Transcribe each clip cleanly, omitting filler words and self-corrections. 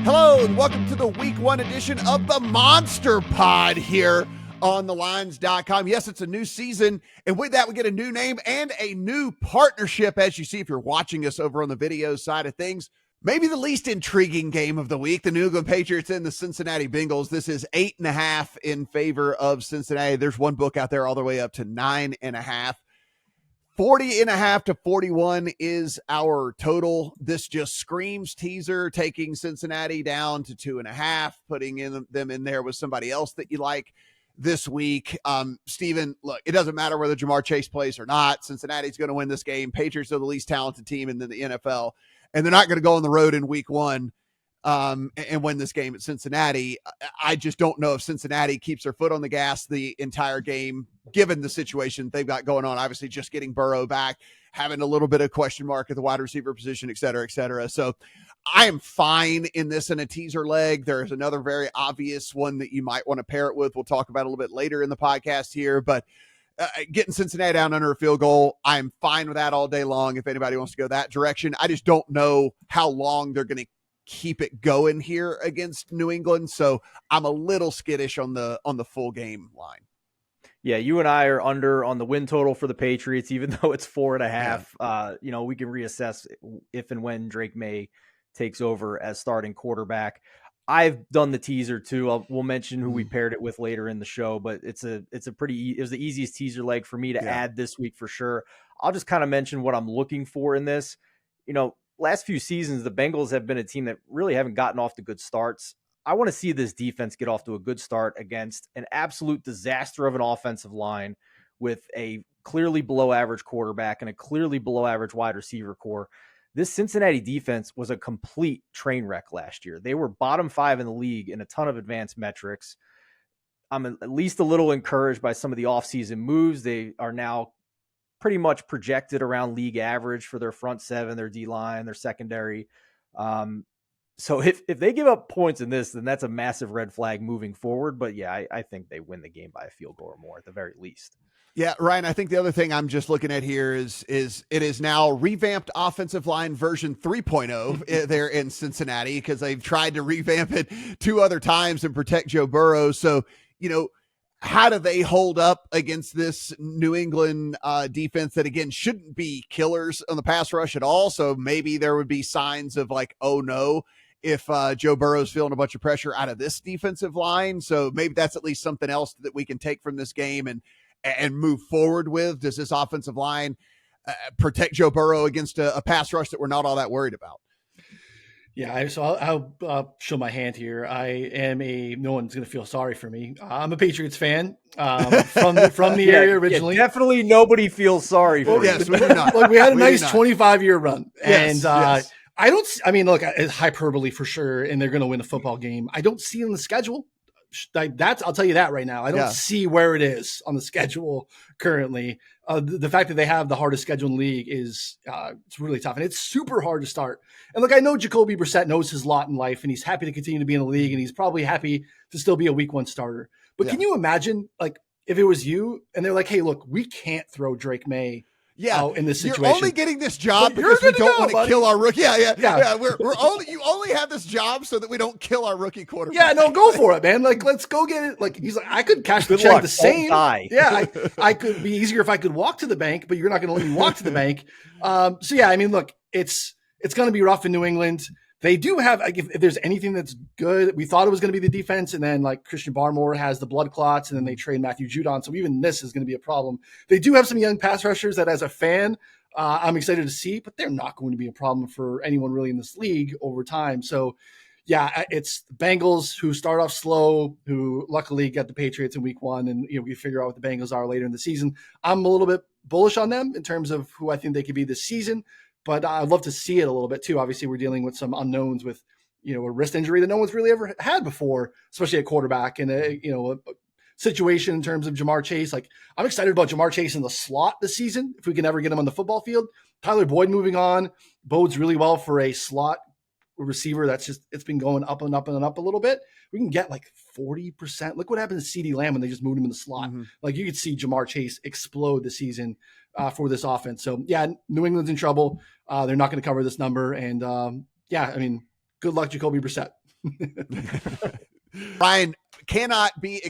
Hello and welcome to the week one edition of the Monster Pod here on thelines.com. Yes, it's a new season, and with that we get a new name and a new partnership, as you see if you're watching us over on the video side of things. Maybe the least intriguing game of the week, the New England Patriots and the Cincinnati Bengals. This is 8.5 in favor of Cincinnati. There's one book out there all the way up to 9.5. 40.5 to 41 is our total. This just screams teaser, taking Cincinnati down to 2.5, putting them in there with somebody else that you like this week. Steven, look, it doesn't matter whether Jamar Chase plays or not. Cincinnati's going to win this game. Patriots are the least talented team in the NFL, and they're not going to go on the road in week one and win this game at Cincinnati. I just don't know if Cincinnati keeps their foot on the gas the entire game, given the situation they've got going on. Obviously, just getting Burrow back, having a little bit of question mark at the wide receiver position, et cetera, et cetera. So I am fine in this in a teaser leg. There's another very obvious one that you might want to pair it with. We'll talk about a little bit later in the podcast here, but getting Cincinnati down under a field goal, I'm fine with that all day long if anybody wants to go that direction. I just don't know how long they're going to keep it going here against New England. So I'm a little skittish on the full game line. Yeah, you and I are under on the win total for the Patriots, even though it's 4.5. Yeah. We can reassess if and when Drake May takes over as starting quarterback. I've done the teaser too. We'll mention who we paired it with later in the show, but it was the easiest teaser leg for me to add this week for sure. I'll just kind of mention what I'm looking for in this. Last few seasons, the Bengals have been a team that really haven't gotten off to good starts. I want to see this defense get off to a good start against an absolute disaster of an offensive line with a clearly below average quarterback and a clearly below average wide receiver core. This Cincinnati defense was a complete train wreck last year. They were bottom 5 in the league in a ton of advanced metrics. I'm at least a little encouraged by some of the offseason moves. They are now pretty much projected around league average for their front seven, their D-line, their secondary. So if they give up points in this, then that's a massive red flag moving forward. But yeah, I think they win the game by a field goal or more at the very least. Yeah, Ryan, I think the other thing I'm just looking at here is it is now revamped offensive line version 3.0 there in Cincinnati, because they've tried to revamp it 2 other times and protect Joe Burrow. So, how do they hold up against this New England defense that, again, shouldn't be killers on the pass rush at all? So maybe there would be signs of like, oh no, if Joe Burrow's feeling a bunch of pressure out of this defensive line. So maybe that's at least something else that we can take from this game and move forward with. Does this offensive line protect Joe Burrow against a pass rush that we're not all that worried about? Yeah, so I'll show my hand here. No one's going to feel sorry for me. I'm a Patriots fan from the area originally. Yeah, definitely nobody feels sorry for me. Yes, we do not. Look, we had a nice 25-year run. Yes, and it's hyperbole for sure, and they're going to win a football game. I don't see it on the schedule. I'll tell you that right now. I don't see where it is on the schedule currently. The fact that they have the hardest schedule in the league is it's really tough, and it's super hard to start. And look, I know Jacoby Brissett knows his lot in life, and he's happy to continue to be in the league, and he's probably happy to still be a week 1 starter. But can you imagine, like, if it was you and they're like, hey, look, we can't throw Drake May out in this situation. You're only getting this job because we don't want to kill our rookie. Yeah. You only have this job so that we don't kill our rookie quarterback. Yeah, no, go for it, man. Like, let's go get it. Like, he's like, I could cash the check the same. Yeah, I could be easier if I could walk to the bank, but you're not going to let me walk to the bank. Look, it's going to be rough in New England. They do have, like, if there's anything that's good, we thought it was going to be the defense, and then like Christian Barmore has the blood clots, and then they trade Matthew Judon. So even this is going to be a problem. They do have some young pass rushers that, as a fan, I'm excited to see, but they're not going to be a problem for anyone really in this league over time. So yeah, it's the Bengals who start off slow, who luckily get the Patriots in week 1, and we figure out what the Bengals are later in the season. I'm a little bit bullish on them in terms of who I think they could be this season. But I'd love to see it a little bit too. Obviously, we're dealing with some unknowns with, a wrist injury that no one's really ever had before, especially at quarterback, and a situation in terms of Jamar Chase. Like, I'm excited about Jamar Chase in the slot this season, if we can ever get him on the football field. Tyler Boyd moving on bodes really well for a slot receiver it's been going up and up and up a little bit. We can get like 40%. Look what happened to CeeDee Lamb when they just moved him in the slot. Mm-hmm. Like, you could see Jamar Chase explode this season for this offense. So yeah, New England's in trouble. They're not going to cover this number. And good luck, Jacoby Brissett. Ryan, cannot be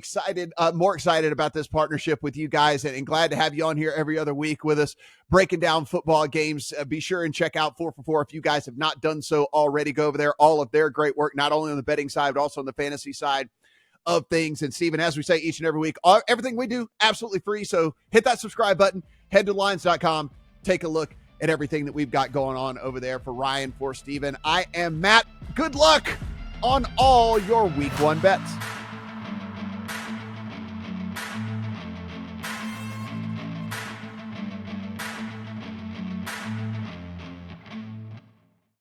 more excited about this partnership with you guys, and glad to have you on here every other week with us, breaking down football games. Be sure and check out 4 for 4 if you guys have not done so already. Go over there. All of their great work, not only on the betting side, but also on the fantasy side of things. And Steven, as we say each and every week, everything we do, absolutely free. So hit that subscribe button, head to lines.com, take a look at everything that we've got going on over there. For Ryan, for Steven, I am Matt. Good luck on all your week 1 bets.